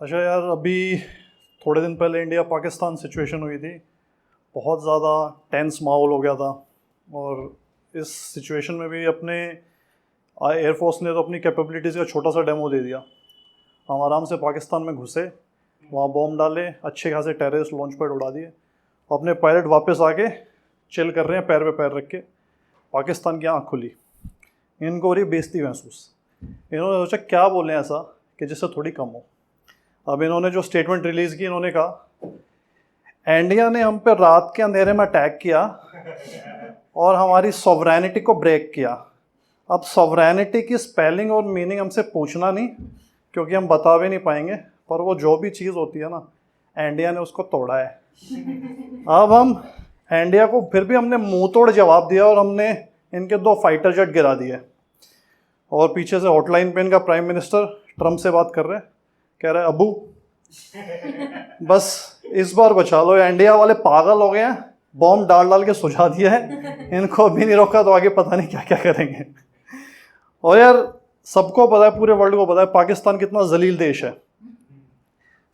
अच्छा यार, अभी थोड़े दिन पहले इंडिया पाकिस्तान सिचुएशन हुई थी। बहुत ज़्यादा टेंस माहौल हो गया था। और इस सिचुएशन में भी अपने एयरफोर्स ने तो अपनी कैपेबिलिटीज़ का छोटा सा डेमो दे दिया। हम आराम से पाकिस्तान में घुसे, वहाँ बॉम्ब डाले, अच्छे खासे टेररिस्ट लॉन्च पैड उड़ा दिए। अपने पायलट वापस आके चिल कर रहे हैं पैर पे पैर रख के। पाकिस्तान की आँख खुली, इनको हो रही बेइज्जती महसूस। इन्होंने सोचा क्या बोलें ऐसा कि जिससे थोड़ी कम हो। अब इन्होंने जो स्टेटमेंट रिलीज़ की, इन्होंने कहा इंडिया ने हम पे रात के अंधेरे में अटैक किया और हमारी सॉवरेनिटी को ब्रेक किया। अब सॉवरेनिटी की स्पेलिंग और मीनिंग हमसे पूछना नहीं, क्योंकि हम बता भी नहीं पाएंगे, पर वो जो भी चीज़ होती है ना, इंडिया ने उसको तोड़ा है। अब हम इंडिया को फिर भी हमने मुंह तोड़ जवाब दिया और हमने इनके 2 फाइटर जेट गिरा दिए। और पीछे से हॉटलाइन पे इनका प्राइम मिनिस्टर ट्रम्प से बात कर रहे हैं, कह रहे हैं अबू बस इस बार बचा लो, इंडिया वाले पागल हो गए हैं, बॉम्ब डाल डाल के सुझा दिया है, इनको अभी नहीं रोका तो आगे पता नहीं क्या क्या करेंगे। और यार सबको पता है, पूरे वर्ल्ड को पता है पाकिस्तान कितना जलील देश है।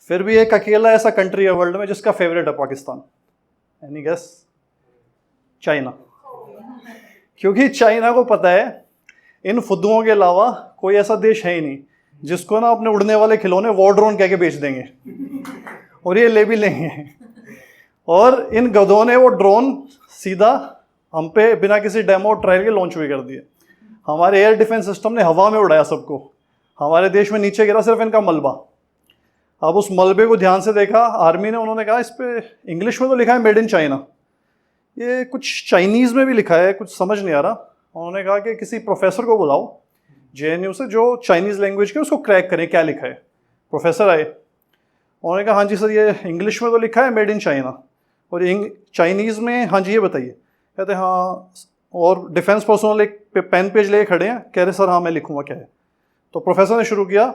फिर भी एक अकेला ऐसा कंट्री है वर्ल्ड में जिसका फेवरेट है पाकिस्तान। Any guess? चाइना। क्योंकि चाइना को पता है इन फुद्दुओं के अलावा कोई ऐसा देश है ही नहीं जिसको ना अपने उड़ने वाले खिलौने वॉर ड्रोन कह के बेच देंगे और ये ले भी लेंगे। और इन गधों ने वो ड्रोन सीधा हम पे बिना किसी डेमो ट्रायल के लॉन्च भी कर दिए। हमारे एयर डिफेंस सिस्टम ने हवा में उड़ाया सबको, हमारे देश में नीचे गिरा सिर्फ इनका मलबा। अब उस मलबे को ध्यान से देखा आर्मी ने, उन्होंने कहा इस पे इंग्लिश में तो लिखा है मेड इन चाइना, ये कुछ चाइनीज़ में भी लिखा है, कुछ समझ नहीं आ रहा। उन्होंने कहा कि किसी प्रोफेसर को बुलाओ JNU से जो चाइनीज़ लैंग्वेज के, उसको क्रैक करें क्या लिखा है। प्रोफेसर आए, उन्होंने कहा हाँ जी सर, ये इंग्लिश में तो लिखा है मेड इन चाइना, और चाइनीज़ में हाँ जी ये बताइए। कहते हाँ, और डिफेंस पर्सनल एक पेन पेज लेके खड़े हैं, कह रहे सर हाँ मैं लिखूँगा क्या है। तो प्रोफेसर ने शुरू किया,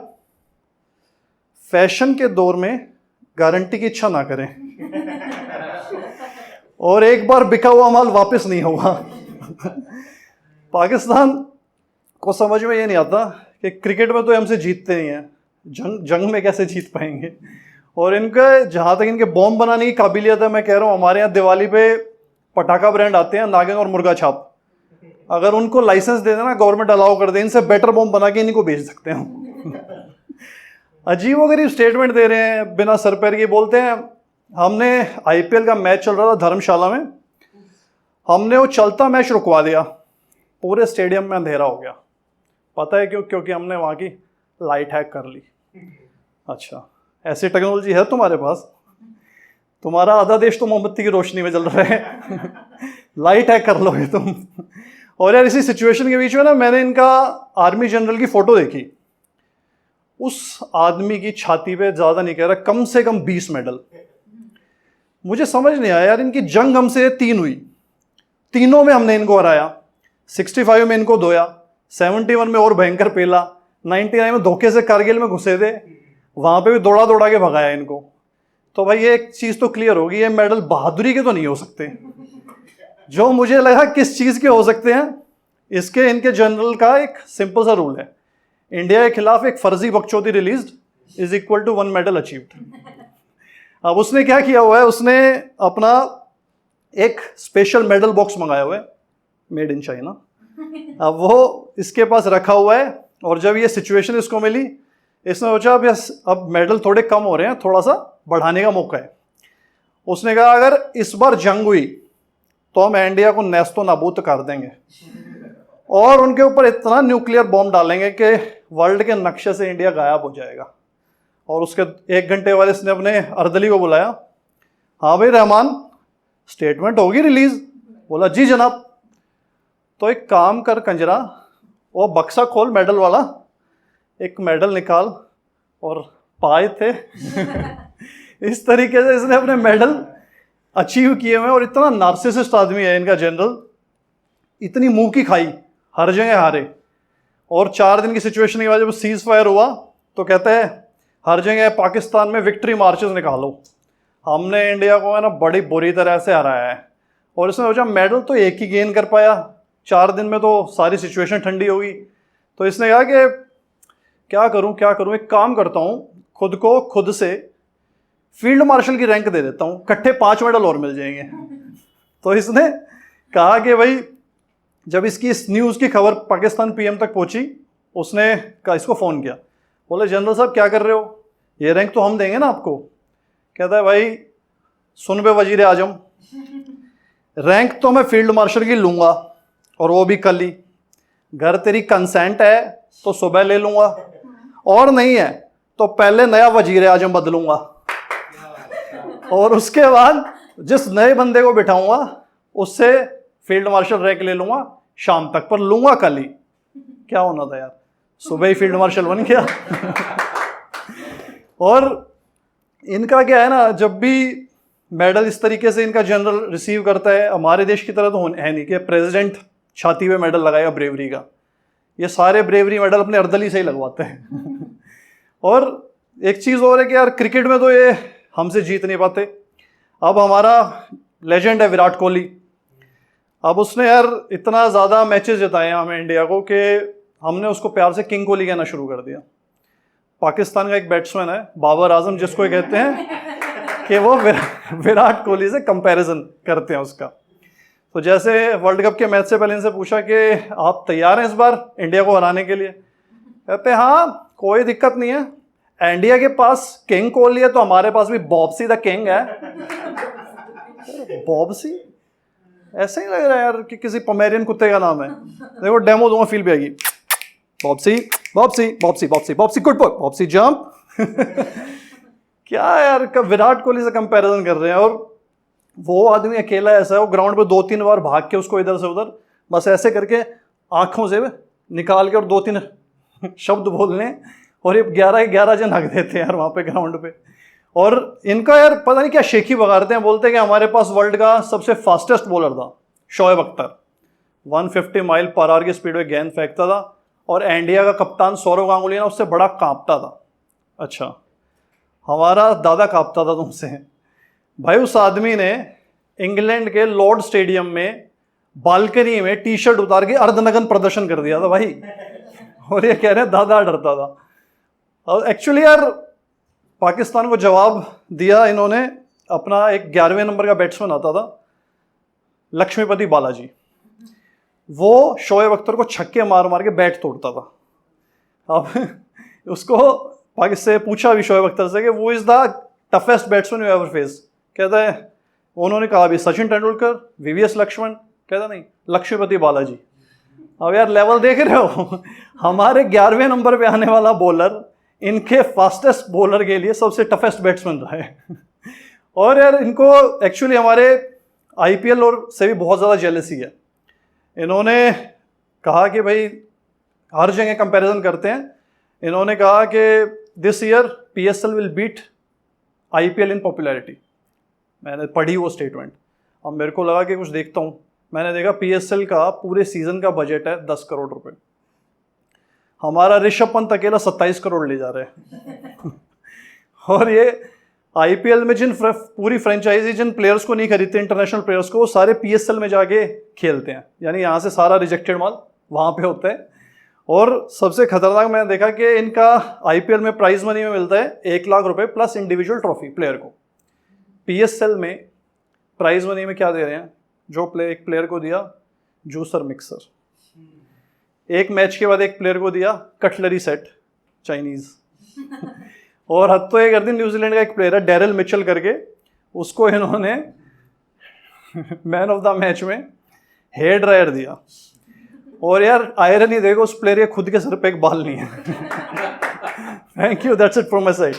फैशन के दौर में गारंटी की इच्छा ना करें और एक बार बिका हुआ माल वापस नहीं होगा। पाकिस्तान को समझ में ये नहीं आता कि क्रिकेट में तो हमसे जीतते नहीं हैं, जंग में कैसे जीत पाएंगे। और इनका जहाँ तक इनके बॉम्ब बनाने की काबिलियत है, मैं कह रहा हूँ हमारे यहाँ दिवाली पे पटाखा ब्रांड आते हैं, नागिन और मुर्गा छाप, अगर उनको लाइसेंस दे देना, गवर्नमेंट अलाउ कर दे, इनसे बेटर बॉम्ब बना के इनको बेच सकते हैं। अजीबोगरीब स्टेटमेंट दे रहे हैं बिना सर पैर के। बोलते हैं हमने IPL का मैच चल रहा था धर्मशाला में, हमने वो चलता मैच रुकवा दिया, पूरे स्टेडियम में अंधेरा हो गया। पता है क्यों? क्योंकि हमने वहाँ की लाइट हैक कर ली। अच्छा, ऐसी टेक्नोलॉजी है तुम्हारे पास? तुम्हारा आधा देश तो मोमबत्ती की रोशनी में जल रहा है, लाइट हैक कर लोगे तुम। और यार इसी सिचुएशन के बीच में ना, मैंने इनका आर्मी जनरल की फोटो देखी। उस आदमी की छाती पे, ज़्यादा नहीं कह रहा, कम से कम 20 मेडल। मुझे समझ नहीं आया यार, इनकी जंग हमसे 3 हुई, तीनों में हमने इनको हराया। 65 में इनको धोया, 71 में और भयंकर पेला, 99 में धोखे से कारगिल में घुसे थे, वहां पे भी दौड़ा दौड़ा के भगाया इनको। तो भाई ये एक चीज तो क्लियर होगी, ये मेडल बहादुरी के तो नहीं हो सकते। जो मुझे लगा किस चीज के हो सकते हैं, इसके इनके जनरल का एक सिंपल सा रूल है, इंडिया के खिलाफ एक फर्जी बकचोदी released is equal to 1 medal achieved. अब उसने क्या किया हुआ है, उसने अपना एक स्पेशल मेडल बॉक्स मंगाया हुआ है मेड इन चाइना। अब वो इसके पास रखा हुआ है, और जब ये सिचुएशन इसको मिली, इसने सोचा अब मेडल थोड़े कम हो रहे हैं, थोड़ा सा बढ़ाने का मौका है। उसने कहा अगर इस बार जंग हुई तो हम इंडिया को नेस्तो नाबूद कर देंगे और उनके ऊपर इतना न्यूक्लियर बॉम्ब डालेंगे कि वर्ल्ड के नक्शे से इंडिया गायब हो जाएगा। और उसके 1 घंटे बाद इसने अपने अर्दली को बुलाया, हाँ भाई रहमान, स्टेटमेंट होगी रिलीज? बोला जी जनाब। तो एक काम कर कंजरा, वो बक्सा खोल मेडल वाला, एक मेडल निकाल, और पाए थे। इस तरीके से इसने अपने मेडल अचीव किए हुए। और इतना नार्सिसिस्ट आदमी है इनका जनरल, इतनी मुंह की खाई, हर जगह हारे। और 4 दिन की सिचुएशन के बाद जब सीज फायर हुआ तो कहते हैं हर जगह पाकिस्तान में विक्ट्री मार्चेस निकालो, हमने इंडिया को है ना बड़ी बुरी तरह से हराया है। और इसने सोचा मेडल तो एक ही गेन कर पाया, 4 दिन में तो सारी सिचुएशन ठंडी होगी। तो इसने कहा कि क्या करूं, एक काम करता हूं, खुद को खुद से फील्ड मार्शल की रैंक दे देता हूँ, इकट्ठे 5 मेडल और मिल जाएंगे। तो इसने कहा कि भाई जब इसकी इस न्यूज़ की खबर पाकिस्तान पीएम तक पहुंची, उसने कहा, इसको फ़ोन किया, बोले जनरल साहब क्या कर रहे हो, ये रैंक तो हम देंगे ना आपको। कहता है भाई सुन बे वजीर आजम, रैंक तो मैं फील्ड मार्शल की लूँगा और वो भी कल ही, घर तेरी कंसेंट है तो सुबह ले लूँगा, और नहीं है तो पहले नया वजीर आजम बदलूंगा और उसके बाद जिस नए बंदे को बिठाऊंगा उससे फील्ड मार्शल रैंक ले लूंगा शाम तक, पर लूंगा कल ही। क्या होना था यार, सुबह ही फील्ड मार्शल बन गया। और इनका क्या है ना, जब भी मेडल इस तरीके से इनका जनरल रिसीव करता है, हमारे देश की तरह तो है नहीं कि प्रेसिडेंट छाती पे मेडल लगाएगा ब्रेवरी का, ये सारे ब्रेवरी मेडल अपने अर्दली से ही लगवाते हैं। और एक चीज़ और है कि यार क्रिकेट में तो ये हमसे जीत नहीं पाते। अब हमारा लेजेंड है विराट कोहली, अब उसने यार इतना ज़्यादा मैचेस जिताए हैं हमें इंडिया को कि हमने उसको प्यार से किंग कोहली कहना शुरू कर दिया। पाकिस्तान का एक बैट्समैन है बाबर आजम, जिसको ये कहते हैं कि वो विराट कोहली से कंपैरिजन करते हैं उसका। तो जैसे वर्ल्ड कप के मैच से पहले इनसे पूछा कि आप तैयार हैं इस बार इंडिया को हराने के लिए, कहते हैं हाँ कोई दिक्कत नहीं है, इंडिया के पास किंग कोहली है तो हमारे पास भी बॉब्सी द किंग है। बॉब्सी ऐसे ही लग रहा है यार कि किसी पोमेरियन कुत्ते का नाम है। देखो डेमो दूंगा, फील भी आएगी। बॉब्सी बॉब्सी बॉब्सी बॉब्सी बॉब्सी गुड बॉय बॉब्सी जंप। क्या यार, विराट कोहली से कंपैरिजन कर रहे हैं, और वो आदमी अकेला ऐसा है, वो ग्राउंड पे 2-3 बार भाग के उसको इधर से उधर बस ऐसे करके आंखों से निकाल के और 2-3 शब्द बोलने, और ये 11 जन हक देते हैं यार वहाँ पे ग्राउंड पे। और इनका यार पता नहीं क्या शेखी बगाड़ते हैं, बोलते हैं कि हमारे पास वर्ल्ड का सबसे फास्टेस्ट बॉलर था Shoaib Akhtar, 150 mile per hour की स्पीड में गेंद फेंकता था, और इंडिया का कप्तान सौरव गांगुली ना उससे बड़ा कांपता था। अच्छा, हमारा दादा कांपता था तुमसे भाई। उस आदमी ने इंग्लैंड के लॉर्ड स्टेडियम में बालकनी में टी शर्ट उतार के अर्धनग्न प्रदर्शन कर दिया था भाई, और ये कह रहे हैं दादा डरता था। और एक्चुअली यार पाकिस्तान को जवाब दिया इन्होंने, अपना एक 11वें नंबर का बैट्समैन आता था लक्ष्मीपति बालाजी, वो शोएब अख्तर को छक्के मार मार के बैट तोड़ता था। अब उसको पाकिस्तान से पूछा भी शोएब अख्तर से कि वो is the toughest batsman you ever face, कहता है, उन्होंने कहा भी सचिन तेंदुलकर, वीवीएस लक्ष्मण, कहता नहीं लक्ष्मीपति बालाजी। अब यार लेवल देख रहे हो, हमारे 11वें नंबर पे आने वाला बॉलर इनके फास्टेस्ट बॉलर के लिए सबसे टफेस्ट बैट्समैन रहा है। और यार इनको एक्चुअली हमारे आईपीएल और से भी बहुत ज़्यादा जेलसी है। इन्होंने कहा कि भाई हर जगह कंपैरिजन करते हैं, इन्होंने कहा कि this year PSL will beat IPL in popularity. मैंने पढ़ी वो स्टेटमेंट, अब मेरे को लगा कि कुछ देखता हूँ, मैंने देखा पीएसएल का पूरे सीजन का बजट है 10 करोड़ रुपए, हमारा ऋषभ पंत अकेला 27 करोड़ ले जा रहे हैं। और ये आईपीएल में जिन पूरी फ्रेंचाइजी जिन प्लेयर्स को नहीं खरीदते, इंटरनेशनल प्लेयर्स को, वो सारे पीएसएल में जाके खेलते हैं, यानी यहाँ से सारा रिजेक्टेड माल वहाँ पे होता है। और सबसे खतरनाक मैंने देखा कि इनका आईपीएल में प्राइज मनी में मिलता है 1 लाख रुपए प्लस इंडिविजुअल ट्रॉफी प्लेयर को। पीएसएल में प्राइज मनी में क्या दे रहे हैं, जो एक प्लेयर को दिया जूसर मिक्सर, एक मैच के बाद एक प्लेयर को दिया कटलरी सेट चाइनीज। और हद तो ये कर दी, न्यूजीलैंड का एक प्लेयर है डेरिल मिचेल करके, उसको इन्होंने मैन ऑफ द मैच में हेयर ड्रायर दिया। और यार आयरनी देखो, उस प्लेयर के खुद के सर पे एक बाल नहीं है। Thank you, that's it from my side.